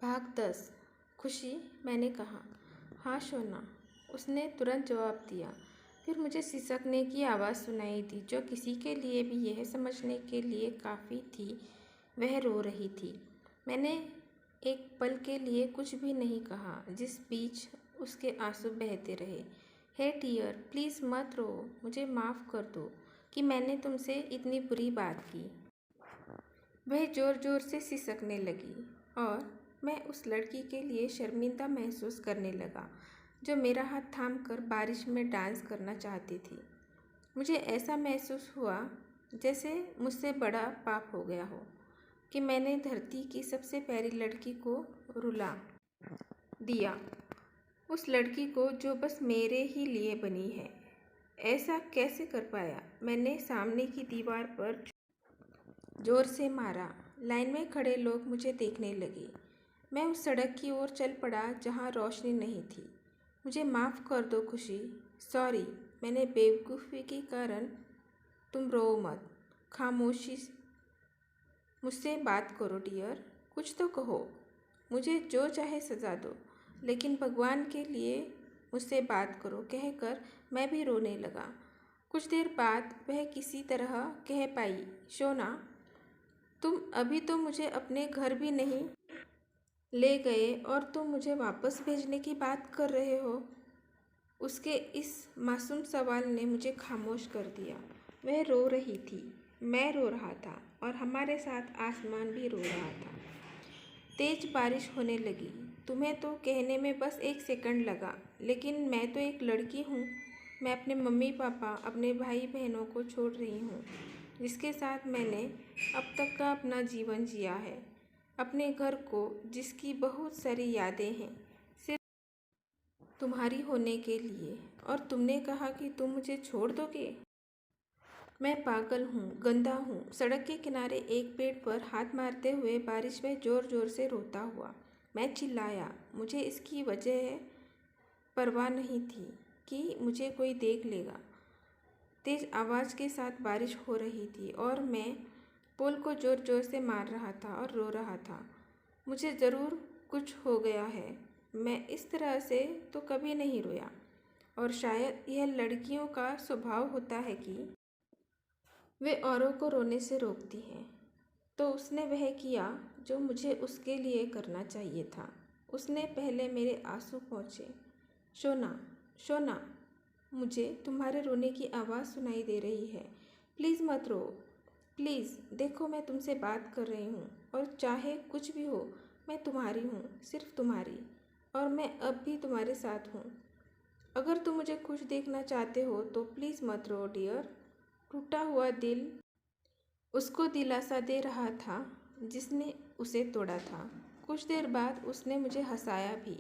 भाग 10। खुशी, मैंने कहा। हाँ शोना, उसने तुरंत जवाब दिया। फिर मुझे सिसकने की आवाज़ सुनाई दी, जो किसी के लिए भी यह समझने के लिए काफ़ी थी वह रो रही थी। मैंने एक पल के लिए कुछ भी नहीं कहा, जिस बीच उसके आंसू बहते रहे। हे डियर, प्लीज़ मत रो, मुझे माफ़ कर दो कि मैंने तुमसे इतनी बुरी बात की। वह ज़ोर ज़ोर से सिसकने लगी और मैं उस लड़की के लिए शर्मिंदा महसूस करने लगा, जो मेरा हाथ थामकर बारिश में डांस करना चाहती थी। मुझे ऐसा महसूस हुआ जैसे मुझसे बड़ा पाप हो गया हो कि मैंने धरती की सबसे प्यारी लड़की को रुला दिया, उस लड़की को जो बस मेरे ही लिए बनी है। ऐसा कैसे कर पाया? मैंने सामने की दीवार पर जोर से मारा। लाइन में खड़े लोग मुझे देखने लगे। मैं उस सड़क की ओर चल पड़ा जहाँ रोशनी नहीं थी। मुझे माफ़ कर दो खुशी, सॉरी, मैंने बेवकूफ़ी के कारण। तुम रो मत, खामोशी मुझसे बात करो डियर, कुछ तो कहो, मुझे जो चाहे सज़ा दो, लेकिन भगवान के लिए मुझसे बात करो, कहकर मैं भी रोने लगा। कुछ देर बाद वह किसी तरह कह पाई, शोना, तुम अभी तो मुझे अपने घर भी नहीं ले गए और तुम मुझे वापस भेजने की बात कर रहे हो। उसके इस मासूम सवाल ने मुझे खामोश कर दिया। वह रो रही थी, मैं रो रहा था और हमारे साथ आसमान भी रो रहा था। तेज बारिश होने लगी। तुम्हें तो कहने में बस 1 सेकंड लगा, लेकिन मैं तो एक लड़की हूँ। मैं अपने मम्मी पापा, अपने भाई बहनों को छोड़ रही हूँ, जिसके साथ मैंने अब तक का अपना जीवन जिया है। अपने घर को, जिसकी बहुत सारी यादें हैं, सिर्फ तुम्हारी होने के लिए। और तुमने कहा कि तुम मुझे छोड़ दोगे? मैं पागल हूँ, गंदा हूँ। सड़क के किनारे एक पेड़ पर हाथ मारते हुए बारिश में ज़ोर ज़ोर से रोता हुआ मैं चिल्लाया। मुझे इसकी वजह परवाह नहीं थी कि मुझे कोई देख लेगा। तेज आवाज़ के साथ बारिश हो रही थी और मैं पोल को ज़ोर ज़ोर से मार रहा था और रो रहा था। मुझे ज़रूर कुछ हो गया है। मैं इस तरह से तो कभी नहीं रोया। और शायद यह लड़कियों का स्वभाव होता है कि वे औरों को रोने से रोकती हैं। तो उसने वह किया जो मुझे उसके लिए करना चाहिए था। उसने पहले मेरे आंसू पोंछे। शोना, शोना, मुझे तुम्हारे रोने की आवाज़ सुनाई दे रही है। प्लीज़ मत रो, प्लीज़, देखो मैं तुमसे बात कर रही हूँ और चाहे कुछ भी हो, मैं तुम्हारी हूँ, सिर्फ तुम्हारी, और मैं अब भी तुम्हारे साथ हूँ। अगर तुम मुझे खुश देखना चाहते हो तो प्लीज़ मत रो डियर। टूटा हुआ दिल उसको दिलासा दे रहा था जिसने उसे तोड़ा था। कुछ देर बाद उसने मुझे हंसाया भी।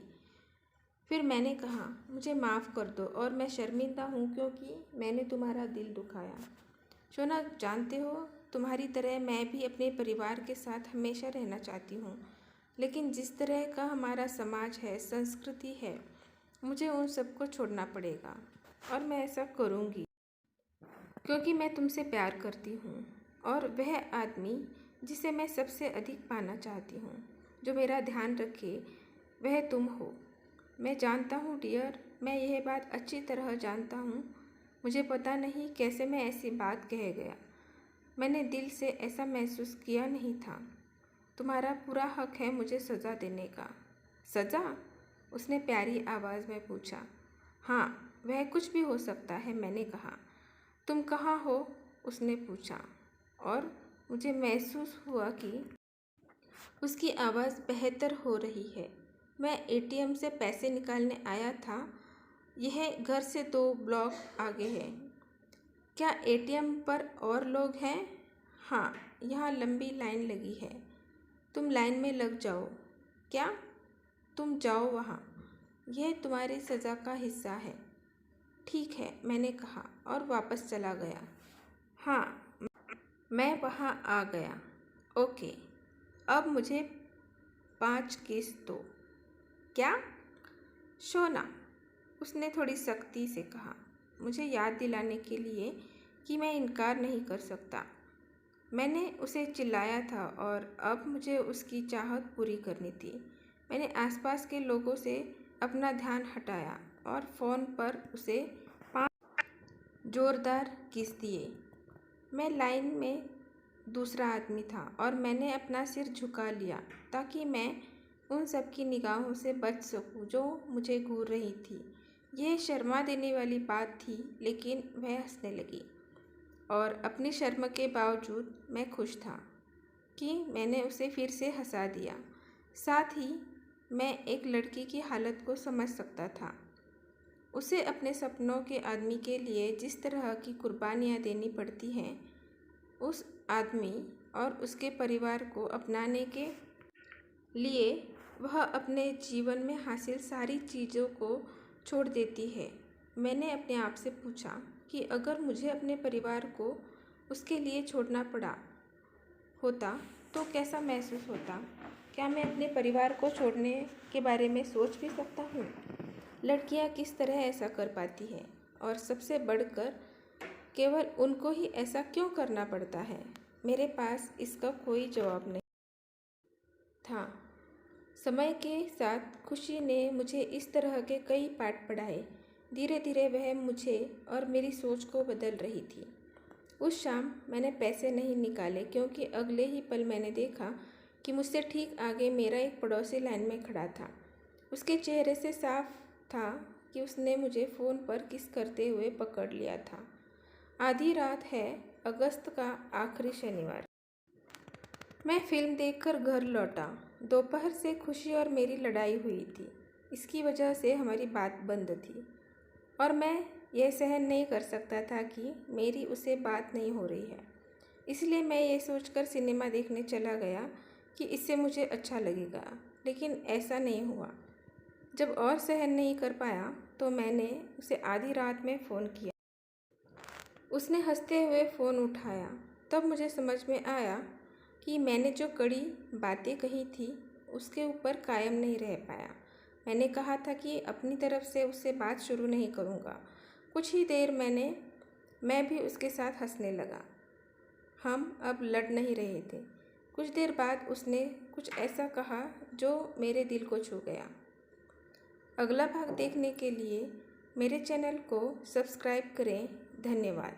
फिर मैंने कहा, मुझे माफ़ कर दो और मैं शर्मिंदा हूँ क्योंकि मैंने तुम्हारा दिल दुखाया। शोना, जानते हो, तुम्हारी तरह मैं भी अपने परिवार के साथ हमेशा रहना चाहती हूँ, लेकिन जिस तरह का हमारा समाज है, संस्कृति है, मुझे उन सबको छोड़ना पड़ेगा। और मैं ऐसा करूँगी क्योंकि मैं तुमसे प्यार करती हूँ और वह आदमी जिसे मैं सबसे अधिक पाना चाहती हूँ, जो मेरा ध्यान रखे, वह तुम हो। मैं जानता हूँ डियर, मैं यह बात अच्छी तरह जानता हूँ। मुझे पता नहीं कैसे मैं ऐसी बात कह गया। मैंने दिल से ऐसा महसूस किया नहीं था। तुम्हारा पूरा हक है मुझे सज़ा देने का। सज़ा? उसने प्यारी आवाज़ में पूछा। हाँ, वह कुछ भी हो सकता है, मैंने कहा। तुम कहाँ हो? उसने पूछा और मुझे महसूस हुआ कि उसकी आवाज़ बेहतर हो रही है। मैं एटीएम से पैसे निकालने आया था। यह घर से 2 ब्लॉक आगे है। क्या एटीएम पर और लोग हैं? हाँ, यहाँ लंबी लाइन लगी है। तुम लाइन में लग जाओ। क्या? तुम जाओ वहाँ। यह तुम्हारी सज़ा का हिस्सा है। ठीक है, मैंने कहा और वापस चला गया। हाँ, मैं वहाँ आ गया। ओके, अब मुझे 5 किस दो। क्या? शोना, उसने थोड़ी सख्ती से कहा, मुझे याद दिलाने के लिए कि मैं इनकार नहीं कर सकता। मैंने उसे चिल्लाया था और अब मुझे उसकी चाहत पूरी करनी थी। मैंने आसपास के लोगों से अपना ध्यान हटाया और फ़ोन पर उसे 5 जोरदार किस दिए। मैं लाइन में दूसरा आदमी था और मैंने अपना सिर झुका लिया ताकि मैं उन सब की निगाहों से बच सकूं जो मुझे घूर रही थी। यह शर्मा देने वाली बात थी, लेकिन वह हंसने लगी और अपनी शर्म के बावजूद मैं खुश था कि मैंने उसे फिर से हंसा दिया। साथ ही मैं एक लड़की की हालत को समझ सकता था। उसे अपने सपनों के आदमी के लिए जिस तरह की कुर्बानियाँ देनी पड़ती हैं, उस आदमी और उसके परिवार को अपनाने के लिए वह अपने जीवन में हासिल सारी चीज़ों को छोड़ देती है। मैंने अपने आप से पूछा कि अगर मुझे अपने परिवार को उसके लिए छोड़ना पड़ा होता तो कैसा महसूस होता? क्या मैं अपने परिवार को छोड़ने के बारे में सोच भी सकता हूँ? लड़कियाँ किस तरह ऐसा कर पाती हैं और सबसे बढ़कर केवल उनको ही ऐसा क्यों करना पड़ता है? मेरे पास इसका कोई जवाब नहीं था। समय के साथ खुशी ने मुझे इस तरह के कई पाठ पढ़ाए। धीरे धीरे वह मुझे और मेरी सोच को बदल रही थी। उस शाम मैंने पैसे नहीं निकाले क्योंकि अगले ही पल मैंने देखा कि मुझसे ठीक आगे मेरा एक पड़ोसी लाइन में खड़ा था। उसके चेहरे से साफ था कि उसने मुझे फ़ोन पर किस करते हुए पकड़ लिया था। आधी रात है, अगस्त का आखिरी शनिवार। मैं फिल्म देखकर घर लौटा। दोपहर से खुशी और मेरी लड़ाई हुई थी। इसकी वजह से हमारी बात बंद थी और मैं यह सहन नहीं कर सकता था कि मेरी उसे बात नहीं हो रही है। इसलिए मैं ये सोचकर सिनेमा देखने चला गया कि इससे मुझे अच्छा लगेगा, लेकिन ऐसा नहीं हुआ। जब और सहन नहीं कर पाया तो मैंने उसे आधी रात में फ़ोन किया। उसने हंसते हुए फ़ोन उठाया। तब मुझे समझ में आया कि मैंने जो कड़ी बातें कही थी उसके ऊपर कायम नहीं रह पाया। मैंने कहा था कि अपनी तरफ से उससे बात शुरू नहीं करूँगा। कुछ ही देर मैं भी उसके साथ हंसने लगा। हम अब लड़ नहीं रहे थे। कुछ देर बाद उसने कुछ ऐसा कहा जो मेरे दिल को छू गया। अगला भाग देखने के लिए मेरे चैनल को सब्सक्राइब करें। धन्यवाद।